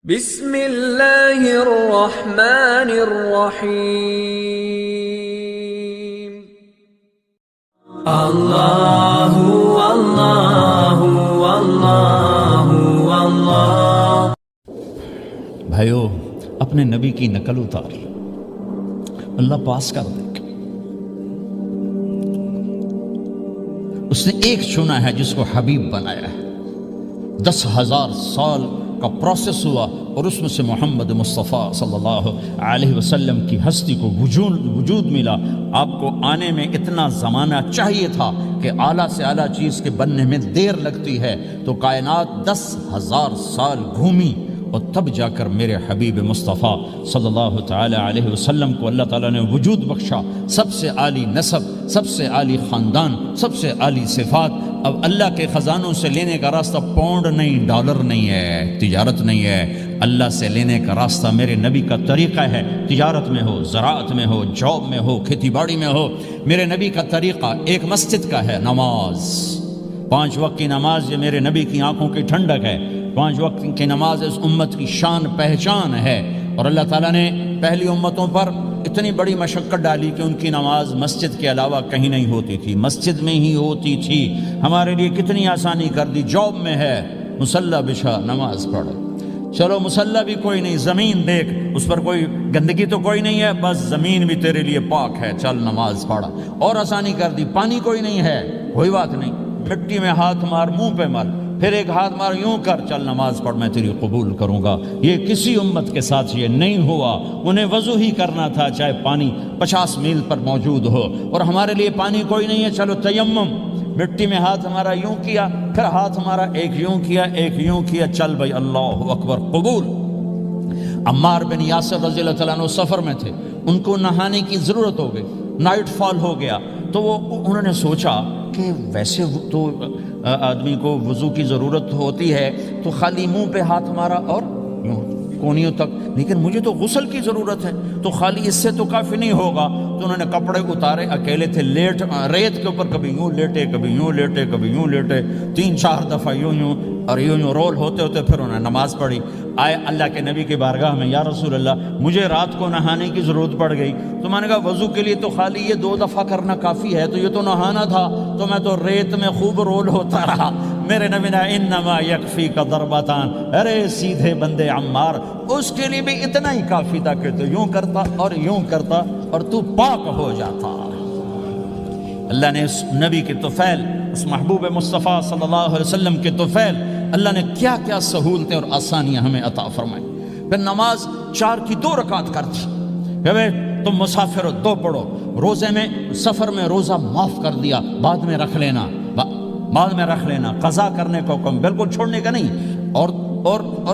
بسم اللہ الرحمن الرحیم اللہ اللہ اللہ اللہ۔ بھائیو، اپنے نبی کی نقل اتار، اللہ پاس کر دے گا۔ اس نے ایک چنا ہے جس کو حبیب بنایا ہے، 10,000 سال کا پروسیس ہوا اور اس میں سے محمد مصطفیٰ صلی اللہ علیہ وسلم کی ہستی کو وجود ملا۔ آپ کو آنے میں اتنا زمانہ چاہیے تھا کہ اعلیٰ سے اعلیٰ چیز کے بننے میں دیر لگتی ہے، تو کائنات 10,000 سال گھومی اور تب جا کر میرے حبیب مصطفیٰ صلی اللہ تعالی علیہ وسلم کو اللہ تعالیٰ نے وجود بخشا۔ سب سے عالی نسب، سب سے عالی خاندان، سب سے عالی صفات۔ اب اللہ کے خزانوں سے لینے کا راستہ پاؤنڈ نہیں، ڈالر نہیں ہے، تجارت نہیں ہے۔ اللہ سے لینے کا راستہ میرے نبی کا طریقہ ہے۔ تجارت میں ہو، زراعت میں ہو، جاب میں ہو، کھیتی باڑی میں ہو، میرے نبی کا طریقہ ایک مسجد کا ہے، نماز۔ 5 وقت کی نماز یہ میرے نبی کی آنکھوں کی ٹھنڈک ہے۔ 5 وقت کی نماز اس امت کی شان پہچان ہے، اور اللہ تعالیٰ نے پہلی امتوں پر اتنی بڑی مشقت ڈالی کہ ان کی نماز مسجد کے علاوہ کہیں نہیں ہوتی تھی، مسجد میں ہی ہوتی تھی۔ ہمارے لیے کتنی آسانی کر دی، جاب میں ہے مصلی بچھا نماز پڑھ، چلو مصلی بھی کوئی نہیں، زمین دیکھ اس پر کوئی گندگی تو کوئی نہیں ہے، بس زمین بھی تیرے لیے پاک ہے، چل نماز پڑھ۔ اور آسانی کر دی، پانی کوئی نہیں ہے، کوئی بات نہیں، مٹی میں ہاتھ مار، منہ پہ مل، پھر ایک ہاتھ مار، یوں کر، چل نماز پڑھ، میں تیری قبول کروں گا۔ یہ کسی امت کے ساتھ یہ نہیں ہوا، انہیں وضو ہی کرنا تھا چاہے پانی 50 میل پر موجود ہو، اور ہمارے لیے پانی کوئی نہیں ہے، چلو تیمم، مٹی میں ہاتھ ہمارا یوں کیا، پھر ہاتھ ہمارا ایک یوں کیا، ایک یوں کیا، چل بھائی اللہ اکبر قبول۔ عمار بن یاسر رضی اللہ تعالیٰ عنہ سفر میں تھے، ان کو نہانے کی ضرورت ہو گئی، نائٹ فال ہو گیا، تو انہوں نے سوچا کہ ویسے تو آدمی کو وضو کی ضرورت ہوتی ہے تو خالی منہ پہ ہاتھ مارا اور کونیوں تک، لیکن مجھے تو غسل کی ضرورت ہے، تو خالی اس سے تو کافی نہیں ہوگا۔ تو انہوں نے کپڑے اتارے، اکیلے تھے، ریت کے اوپر کبھی یوں لیٹے، کبھی یوں لیٹے، کبھی یوں لیٹے، 3-4 دفعہ یوں اور یوں رول ہوتے ہوتے پھر انہوں نے نماز پڑھی۔ آئے اللہ کے نبی کی بارگاہ میں، یا رسول اللہ مجھے رات کو نہانے کی ضرورت پڑ گئی، تو میں نے کہا وضو کے لیے تو خالی یہ 2 دفعہ کرنا کافی ہے، تو یہ تو نہانا تھا، تو میں تو ریت میں خوب رول ہوتا رہا۔ میرے نبی نے انما یکفی کا ضربتان، ارے سیدھے بندے عمار، اس کے لیے بھی اتنا ہی کافی تھا کہ تو یوں کرتا اور یوں کرتا اور تو پاک ہو جاتا۔ اللہ نے اس نبی کے طفیل، اس محبوب مصطفیٰ صلی اللہ علیہ وسلم کے طفیل، اللہ نے کیا کیا سہولتیں اور آسانیاں ہمیں عطا فرمائیں۔ پھر نماز 4 کی 2 رکعت کر دی، کہ تم مسافر ہو 2 پڑھو، روزے میں سفر میں روزہ معاف کر دیا، بعد میں رکھ لینا، قضا کرنے کا حکم، بالکل چھوڑنے کا نہیں، اور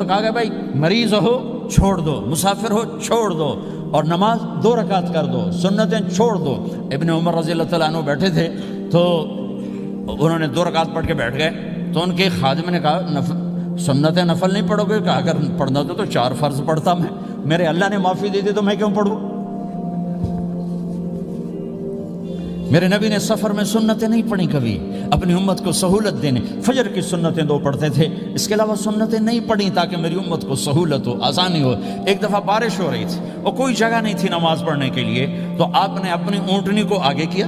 کہا کہ بھائی مریض ہو چھوڑ دو، مسافر ہو چھوڑ دو، اور نماز 2 رکعت کر دو، سنتیں چھوڑ دو۔ ابن عمر رضی اللہ تعالیٰ عنہ بیٹھے تھے، تو انہوں نے 2 رکعت پڑھ کے بیٹھ گئے، تو ان کے خادم نے کہا سنتیں نفل نہیں پڑھو گے؟ کہا اگر پڑھنا تو 4 فرض پڑھتا میں، میرے اللہ نے معافی دے دی تو میں کیوں پڑھوں؟ میرے نبی نے سفر میں سنتیں نہیں پڑھی کبھی، اپنی امت کو سہولت دینے، فجر کی سنتیں 2 پڑھتے تھے، اس کے علاوہ سنتیں نہیں پڑھی تاکہ میری امت کو سہولت ہو، آسانی ہو۔ ایک دفعہ بارش ہو رہی تھی اور کوئی جگہ نہیں تھی نماز پڑھنے کے لیے، تو آپ نے اپنی اونٹنی کو آگے کیا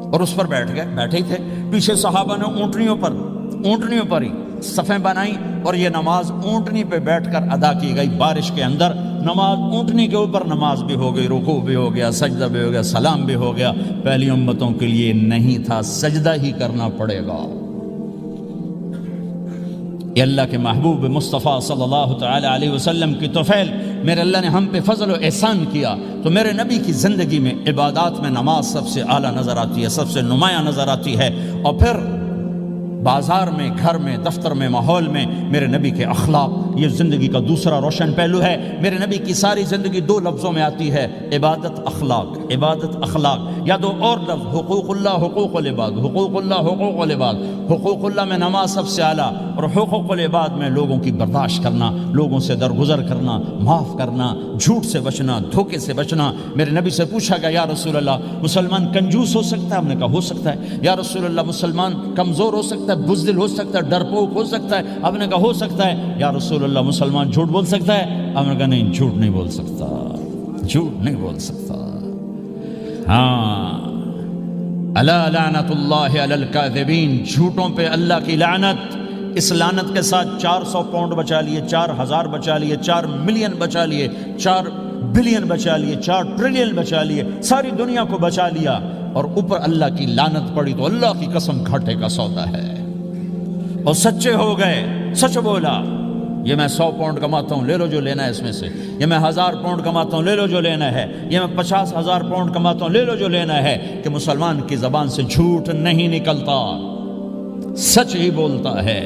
اور اس پر بیٹھ گئے، بیٹھے ہی تھے، پیچھے صحابہ نے اونٹنیوں پر ہی صفیں بنائی، اور یہ نماز اونٹنی پہ بیٹھ کر ادا کی گئی۔ بارش کے اندر نماز اونٹنی کے اوپر نماز بھی ہو گئی، رکوع بھی ہو گیا، سجدہ بھی ہو گیا، سلام بھی ہو گیا۔ پہلی امتوں کے لیے نہیں تھا، سجدہ ہی کرنا پڑے گا۔ یہ اللہ کے محبوب مصطفیٰ صلی اللہ تعالی علیہ وسلم کی طفیل، میرے اللہ نے ہم پہ فضل و احسان کیا، تو میرے نبی کی زندگی میں عبادات میں نماز سب سے اعلیٰ نظر آتی ہے، سب سے نمایاں نظر آتی ہے، اور پھر بازار میں، گھر میں، دفتر میں، ماحول میں میرے نبی کے اخلاق، یہ زندگی کا دوسرا روشن پہلو ہے۔ میرے نبی کی ساری زندگی 2 لفظوں میں آتی ہے، عبادت اخلاق، عبادت اخلاق، یا 2 اور لفظ، حقوق اللہ حقوق العباد، حقوق اللہ حقوق العباد۔ حقوق اللہ میں نماز سب سے اعلیٰ، اور حقوق العباد میں لوگوں کی برداشت کرنا، لوگوں سے درگزر کرنا، معاف کرنا، جھوٹ سے بچنا، دھوکے سے بچنا۔ میرے نبی سے پوچھا گیا یا رسول اللہ مسلمان کنجوس ہو سکتا ہے؟ ہم نے کہا ہو سکتا ہے۔ یا رسول اللہ مسلمان کمزور ہو سکتا ہے، بزدل ہو سکتا ہے، ڈرپوک ہو سکتا ہے؟ آپ نے کہا ہو سکتا ہے۔ یا رسول رسول اللہ مسلمان جھوٹ بول سکتا ہے؟ آپ نے کہا نہیں، جھوٹ نہیں بول سکتا، جھوٹ نہیں بول سکتا۔ ہاں، الا لعنت اللہ علی الکاذبین، جھوٹوں پہ اللہ کی لعنت۔ اس لعنت کے ساتھ 400 پاؤنڈ بچا لیے، 4000 بچا لیے، 4 ملین بچا لیے، 4 بلین بچا لیے، 4 ٹریلین بچا لیے، ساری دنیا کو بچا لیا، اور اوپر اللہ کی لعنت پڑی تو اللہ کی قسم گھاٹے کا سودا ہے۔ اور سچے ہو گئے، سچ بولا، یہ میں 100 پاؤنڈ کماتا ہوں، لے لو جو لینا ہے اس میں سے، یہ میں 1000 پاؤنڈ کماتا ہوں، لے لو جو لینا ہے، یہ میں 50,000 پاؤنڈ کماتا ہوں، لے لو جو لینا ہے، کہ مسلمان کی زبان سے جھوٹ نہیں نکلتا، سچ ہی بولتا ہے۔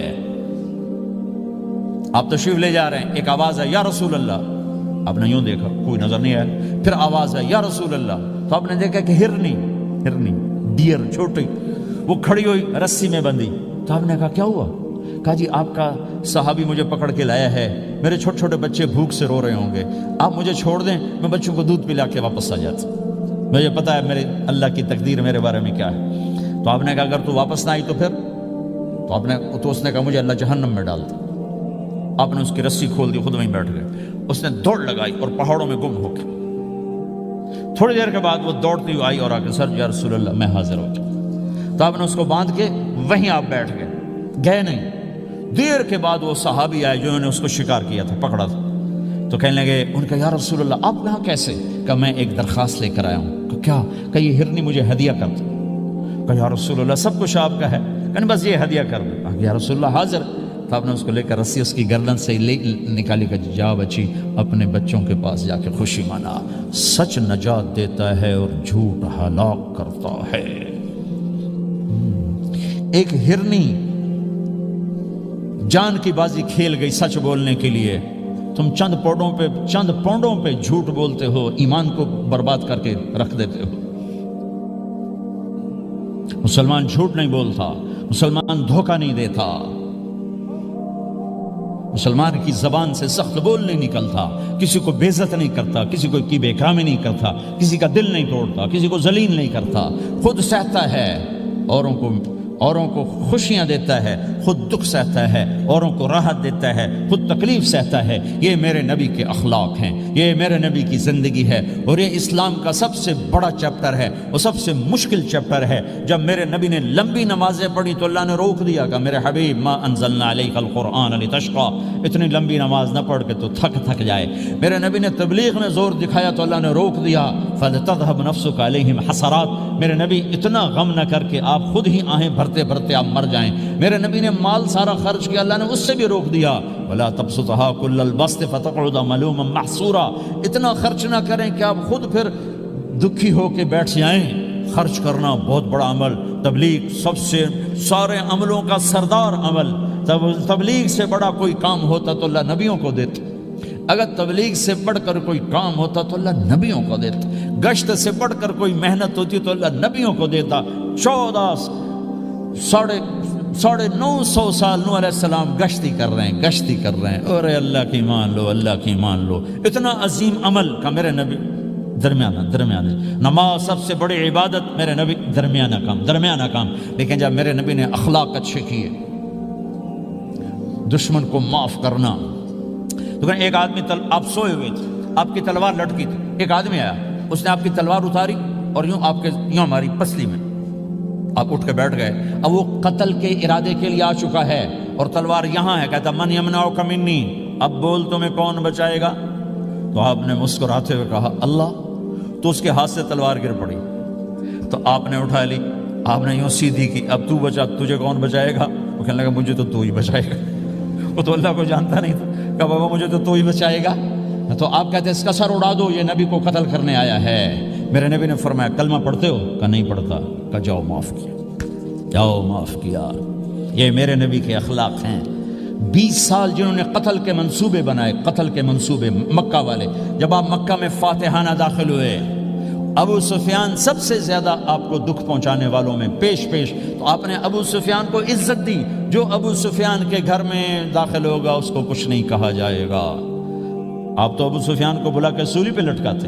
آپ تشریف لے جا رہے ہیں، ایک آواز ہے یا رسول اللہ، آپ نے یوں دیکھا، کوئی نظر نہیں آیا، پھر آواز ہے یا رسول اللہ، تو آپ نے دیکھا کہ ہرنی ڈیر چھوٹی وہ کھڑی ہوئی رسی میں بندھی، تو آپ نے کہا کیا ہوا؟ کہا جی آپ کا صحابی مجھے پکڑ کے لایا ہے، میرے چھوٹے چھوٹے بچے بھوک سے رو رہے ہوں گے، آپ مجھے چھوڑ دیں، میں بچوں کو دودھ پلا کے واپس آ جاتا، مجھے پتا ہے میرے اللہ کی تقدیر میرے بارے میں کیا ہے۔ تو آپ نے کہا اگر تو واپس نہ آئی تو پھر؟ تو اس نے کہا مجھے اللہ جہنم میں ڈال دے۔ آپ نے اس کی رسی کھول دی، خود وہیں بیٹھ گئے، اس نے دوڑ لگائی اور پہاڑوں میں گم ہو کے، تھوڑی دیر کے بعد وہ دوڑتی ہوئی آئی اور آ کے سر یا رسول اللہ میں حاضر ہو گیا، تو آپ نے اس کو باندھ کے وہیں آپ بیٹھ گئے نہیں۔ دیر کے بعد وہ صحابی آئے جنہوں نے اس کو شکار کیا تھا، پکڑا تھا، تو کہنے لگے، ان کا یا رسول اللہ آپ یہاں کیسے؟ کہ میں ایک درخواست لے کر آیا ہوں۔ کہ کیا؟ کہ یہ ہرنی مجھے ہدیہ کر دو۔ کہ یا رسول اللہ سب کچھ آپ کا ہے، کہ بس یہ ہدیہ کر دو۔ یا رسول اللہ حاضر۔ تو آپ نے اس کو لے کر رسی اس کی گردن سے نکالی، کہ جا بچی اپنے بچوں کے پاس جا کے خوشی منا، سچ نجات دیتا ہے اور جھوٹ ہلاک کرتا ہے۔ ایک ہرنی جان کی بازی کھیل گئی سچ بولنے کے لیے، تم چند پونڈوں پہ جھوٹ بولتے ہو، ایمان کو برباد کر کے رکھ دیتے ہو۔ مسلمان جھوٹ نہیں بولتا، مسلمان دھوکہ نہیں دیتا، مسلمان کی زبان سے سخت بول نہیں نکلتا، کسی کو بے عزت نہیں کرتا، کسی کو کی بے اکرامی نہیں کرتا، کسی کا دل نہیں توڑتا، کسی کو ذلیل نہیں کرتا، خود سہتا ہے، اوروں کو خوشیاں دیتا ہے، خود دکھ سہتا ہے، اوروں کو راحت دیتا ہے، خود تکلیف سہتا ہے۔ یہ میرے نبی کے اخلاق ہیں، یہ میرے نبی کی زندگی ہے، اور یہ اسلام کا سب سے بڑا چیپٹر ہے اور سب سے مشکل چیپٹر ہے۔ جب میرے نبی نے لمبی نمازیں پڑھی تو اللہ نے روک دیا کہ میرے حبیب ما انزلنا علیک القرآن لتشقى، اتنی لمبی نماز نہ پڑھ کے تو تھک جائے۔ میرے نبی نے تبلیغ میں زور دکھایا تو اللہ نے روک دیا، فلتذهب نفسك علیہم حسرات، میرے نبی اتنا غم نہ کر کے آپ خود ہی آہیں بھرتے آپ مر جائیں۔ میرے نبی نے مال سارا خرچ کیا، اللہ نے اس سے بھی روک دیا، ولا تبسطها كل البسط فتقعد ملوما محسورا، اتنا خرچ نہ کریں کہ آپ خود پھر دکھی ہو کے بیٹھ جائیں۔ خرچ کرنا بہت بڑا عمل، تبلیغ سب سے سارے عملوں کا سردار عمل، تبلیغ سے بڑا کوئی کام ہوتا تو اللہ نبیوں کو دیتا، اگر تبلیغ سے بڑھ کر کوئی کام ہوتا تو اللہ نبیوں کو دیتا، گشت سے بڑھ کر کوئی محنت ہوتی تو اللہ نبیوں کو دیتا۔ 950 سال نوح علیہ السلام گشتی کر رہے ہیں، اور اللہ کی مان لو، اتنا عظیم عمل کا میرے نبی درمیانہ نماز سب سے بڑی عبادت، میرے نبی درمیانہ کام، لیکن جب میرے نبی نے اخلاق اچھے کیے، دشمن کو معاف کرنا، تو ایک آدمی آپ سوئے ہوئے تھے، آپ کی تلوار لٹکی تھی، ایک آدمی آیا، اس نے آپ کی تلوار اتاری اور یوں ہماری پسلی میں، آپ اٹھ کے بیٹھ گئے۔ اب وہ قتل کے ارادے کے لیے آ چکا ہے اور تلوار یہاں ہے، کہتا من یمنعک منی، اب بول تمہیں کون بچائے گا؟ تو آپ نے مسکراتے ہوئے کہا اللہ، تو اس کے ہاتھ سے تلوار گر پڑی، تو آپ نے اٹھا لی، آپ نے یوں سیدھی کی، اب تو بچا، تجھے کون بچائے گا؟ وہ کہنے لگا مجھے تو ہی بچائے گا، وہ تو اللہ کو جانتا نہیں تھا، کہا بابا مجھے تو ہی بچائے گا۔ تو آپ کہتے ہیں اس کا سر اڑا دو، یہ نبی کو قتل کرنے آیا ہے۔ میرے نبی نے فرمایا کلمہ پڑھتے ہو؟ کہا نہیں پڑھتا۔ کہا جاؤ معاف کیا۔ یہ میرے نبی کے اخلاق ہیں۔ 20 سال جنہوں نے قتل کے منصوبے بنائے، مکہ والے، جب آپ مکہ میں فاتحانہ داخل ہوئے، ابو سفیان سب سے زیادہ آپ کو دکھ پہنچانے والوں میں پیش، تو آپ نے ابو سفیان کو عزت دی۔ جو ابو سفیان کے گھر میں داخل ہوگا اس کو کچھ نہیں کہا جائے گا۔ آپ تو ابو سفیان کو بلا کے سولی پہ لٹکاتے،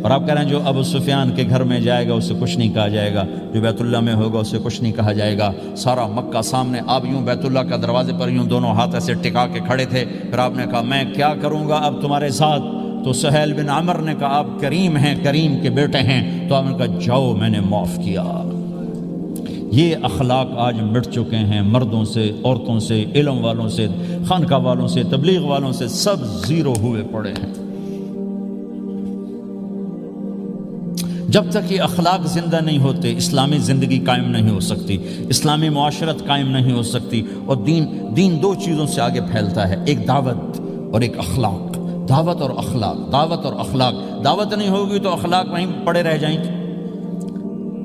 اور آپ کہہ رہے ہیں جو ابو سفیان کے گھر میں جائے گا اسے کچھ نہیں کہا جائے گا، جو بیت اللہ میں ہوگا اسے کچھ نہیں کہا جائے گا۔ سارا مکہ سامنے، آپ یوں بیت اللہ کا دروازے پر یوں دونوں ہاتھ ایسے ٹکا کے کھڑے تھے، پھر آپ نے کہا میں کیا کروں گا اب تمہارے ساتھ؟ تو سہیل بن عمر نے کہا آپ کریم ہیں، کریم کے بیٹے ہیں، تو آپ نے کہا جاؤ میں نے معاف کیا۔ یہ اخلاق آج مٹ چکے ہیں، مردوں سے، عورتوں سے، علم والوں سے، خانقاہ والوں سے، تبلیغ والوں سے، سب زیرو ہوئے پڑے ہیں۔ جب تک یہ اخلاق زندہ نہیں ہوتے اسلامی زندگی قائم نہیں ہو سکتی، اسلامی معاشرت قائم نہیں ہو سکتی، اور دین دو چیزوں سے آگے پھیلتا ہے، ایک دعوت اور ایک اخلاق۔ دعوت اور اخلاق، دعوت اور اخلاق۔ دعوت نہیں ہوگی تو اخلاق وہیں پڑے رہ جائیں گے،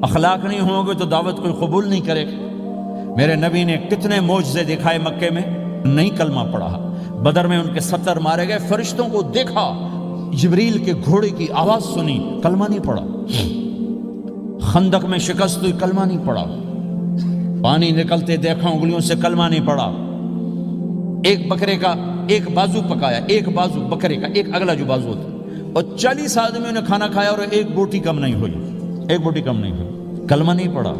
اخلاق نہیں ہوں گے تو دعوت کوئی قبول نہیں کرے گا۔ میرے نبی نے کتنے معجزے دکھائے مکے میں، نہیں کلمہ پڑھا۔ بدر میں ان کے 70 مارے گئے، فرشتوں کو دیکھا، جبریل کے گھوڑے کی آواز سنی، کلمہ نہیں پڑھا۔ خندق میں شکست ہوئی، کلمہ نہیں پڑھا۔ پانی نکلتے دیکھا انگلیوں سے، کلمہ نہیں پڑھا۔ ایک بکرے کا ایک بازو پکایا، ایک بازو بکرے کا، ایک اگلا جو بازو ہوتا، اور 40 آدمیوں نے کھانا کھایا اور ایک بوٹی کم نہیں ہوئی، ایک بوٹی کم نہیں ہوئی، کلمہ نہیں پڑھا۔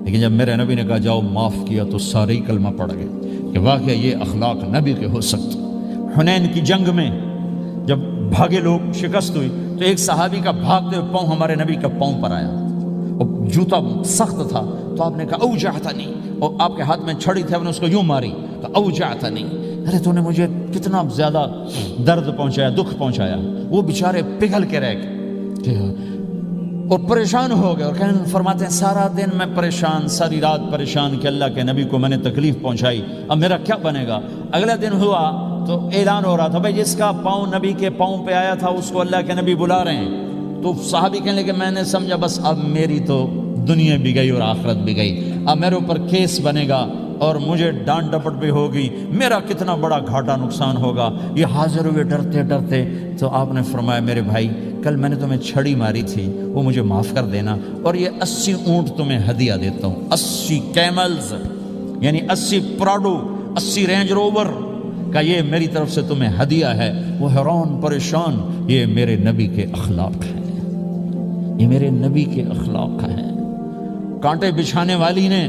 لیکن جب میرے نبی نے کہا جاؤ معاف کیا تو سارے ہی کلمہ پڑھ گئے کہ واقعہ یہ اخلاق نبی کے ہو سکتے۔ حنین کی جنگ میں جب بھاگے لوگ، شکست ہوئی، تو ایک صحابی کا بھاگتے ہوئے پاؤں ہمارے نبی کا پاؤں پر آیا، اور جوتا سخت تھا، تو آپ نے کہا اوجعتنی، اور آپ کے ہاتھ میں چھڑی تھی، آپ نے اس کو یوں ماری، کہا اوجعتنی، ارے تو نے مجھے کتنا زیادہ درد پہنچایا، دکھ پہنچایا۔ وہ بیچارے پگھل کے رہ گئے اور پریشان ہو گئے، اور فرماتے ہیں سارا دن میں پریشان، ساری رات پریشان کہ اللہ کے نبی کو میں نے تکلیف پہنچائی، اب میرا کیا بنے گا؟ اگلا دن ہوا تو اعلان ہو رہا تھا بھائی جس کا پاؤں نبی کے پاؤں پہ آیا تھا اس کو اللہ کے نبی بلا رہے ہیں۔ تو صحابی کہنے لگے میں نے سمجھا بس اب میری تو دنیا بھی گئی اور آخرت بھی گئی، اب میرے اوپر کیس بنے گا اور مجھے ڈانٹ ڈپٹ بھی ہوگی، میرا کتنا بڑا گھاٹا نقصان ہوگا۔ یہ حاضر ہوئے ڈرتے ڈرتے، تو آپ نے فرمایا میرے بھائی کل میں نے تمہیں چھڑی ماری تھی، وہ مجھے معاف کر دینا، اور یہ 80 اونٹ تمہیں ہدیہ دیتا ہوں، 80 کیملز یعنی 80 پراڈو، 80 رینج روور کا یہ میری طرف سے تمہیں ہدیہ ہے۔ وہ حیران پریشان، یہ میرے نبی کے اخلاق ہیں، یہ میرے نبی کے اخلاق ہیں۔ کانٹے بچھانے والی نے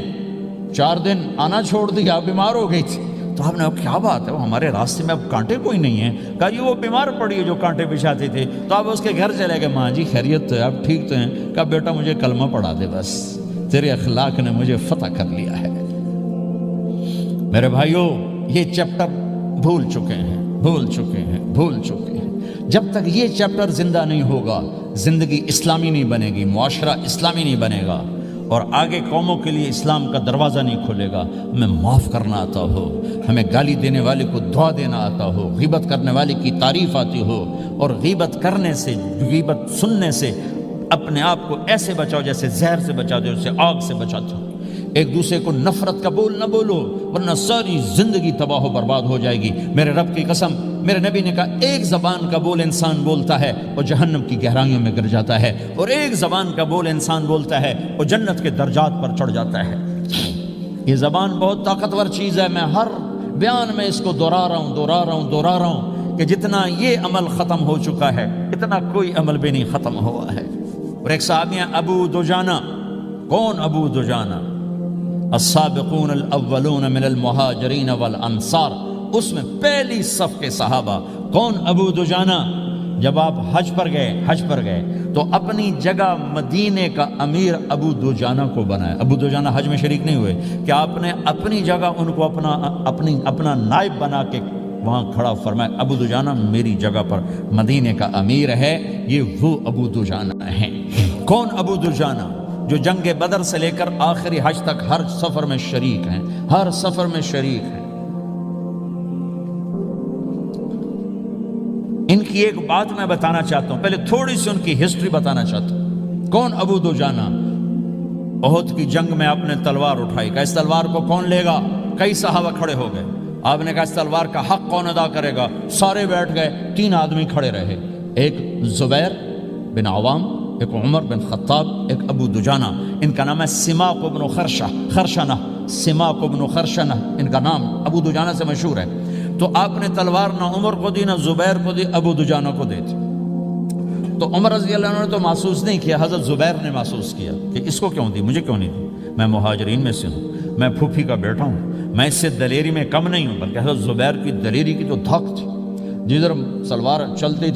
4 دن آنا چھوڑ دیا، بیمار ہو گئی تھی، تو آپ نے کیا بات ہے، وہ ہمارے راستے میں اب کانٹے کوئی نہیں ہیں؟ کہا یہ وہ بیمار پڑی ہے جو کانٹے بچھاتے تھے۔ تو آپ اس کے گھر چلے گئے، ماں جی خیریت تو ہے، آپ ٹھیک تو ہیں؟ کہا بیٹا مجھے کلمہ پڑھا دے، بس تیرے اخلاق نے مجھے فتح کر لیا ہے۔ میرے بھائیوں یہ چیپٹر بھول چکے ہیں، بھول چکے ہیں، بھول چکے ہیں۔ جب تک یہ چیپٹر زندہ نہیں ہوگا زندگی اسلامی نہیں بنے گی، معاشرہ اسلامی نہیں بنے گا، اور آگے قوموں کے لیے اسلام کا دروازہ نہیں کھلے گا۔ ہمیں معاف کرنا آتا ہو، ہمیں گالی دینے والے کو دعا دینا آتا ہو، غیبت کرنے والے کی تعریف آتی ہو، اور غیبت کرنے سے، غیبت سننے سے اپنے آپ کو ایسے بچاؤ جیسے زہر سے بچاتے ہو، جیسے آگ سے بچاتے ہو۔ ایک دوسرے کو نفرت کا بول نہ بولو ورنہ ساری زندگی تباہ و برباد ہو جائے گی۔ میرے رب کی قسم، میرے نبی نے کہا ایک زبان کا بول انسان بولتا ہے اور جہنم کی گہرائیوں میں گر جاتا ہے، اور ایک زبان کا بول انسان بولتا ہے اور جنت کے درجات پر چڑھ جاتا ہے۔ یہ زبان بہت طاقتور چیز ہے، میں ہر بیان میں اس کو دہرا رہا ہوں کہ جتنا یہ عمل ختم ہو چکا ہے اتنا کوئی عمل بھی نہیں ختم ہوا ہے۔ اور ایک صحابی ہیں ابو دجانہ۔ کون ابو دجانہ؟ السابقون الاولون من المہاجرین والانصار، اس میں پہلی صف کے صحابہ۔ کون ابو دجانہ؟ جب آپ حج پر گئے تو اپنی جگہ مدینے کا امیر ابو دجانہ کو بنایا۔ ابو دجانہ حج میں شریک نہیں ہوئے کہ آپ نے اپنی جگہ ان کو اپنا نائب بنا کے وہاں کھڑا فرمایا ابو دجانہ میری جگہ پر مدینے کا امیر ہے، یہ وہ ابو دجانہ ہیں۔ کون ابو دجانہ؟ جو جنگ بدر سے لے کر آخری حج تک ہر سفر میں شریک ہیں، ہر سفر میں شریک ہیں۔ ان کی ایک بات میں بتانا چاہتا ہوں، پہلے تھوڑی سی ان کی ہسٹری بتانا چاہتا ہوں۔ کون ابو دجانہ؟ احد کی جنگ میں آپ نے تلوار اٹھائی، کہا اس تلوار کو کون لے گا؟ کئی صحابہ کھڑے ہو گئے۔ آپ نے کہا اس تلوار کا حق کون ادا کرے گا؟ سارے بیٹھ گئے، 3 آدمی کھڑے رہے، ایک زبیر بن عوام، ایک عمر بن خطاب، ایک ابو دجانہ۔ ان کا نام ہے سماق بن خرشنہ، سماق بن خرشنہ ان کا نام ابو دجانہ سے مشہور ہے۔ تو آپ نے تلوار نہ عمر کو دی، نہ زبیر کو دی، ابو دجانہ کو دی تھی۔ تو عمر رضی اللہ عنہ نے تو محسوس نہیں کیا، حضرت زبیر نے محسوس کیا کہ اس کو کیوں دی، مجھے کیوں نہیں دی، میں مہاجرین میں سے ہوں، میں پھوپھی کا بیٹا ہوں، میں اس سے دلیری میں کم نہیں ہوں۔ بلکہ حضرت زبیر کی دلیری کی تو دھک تھی، جدھر سلوار چلتی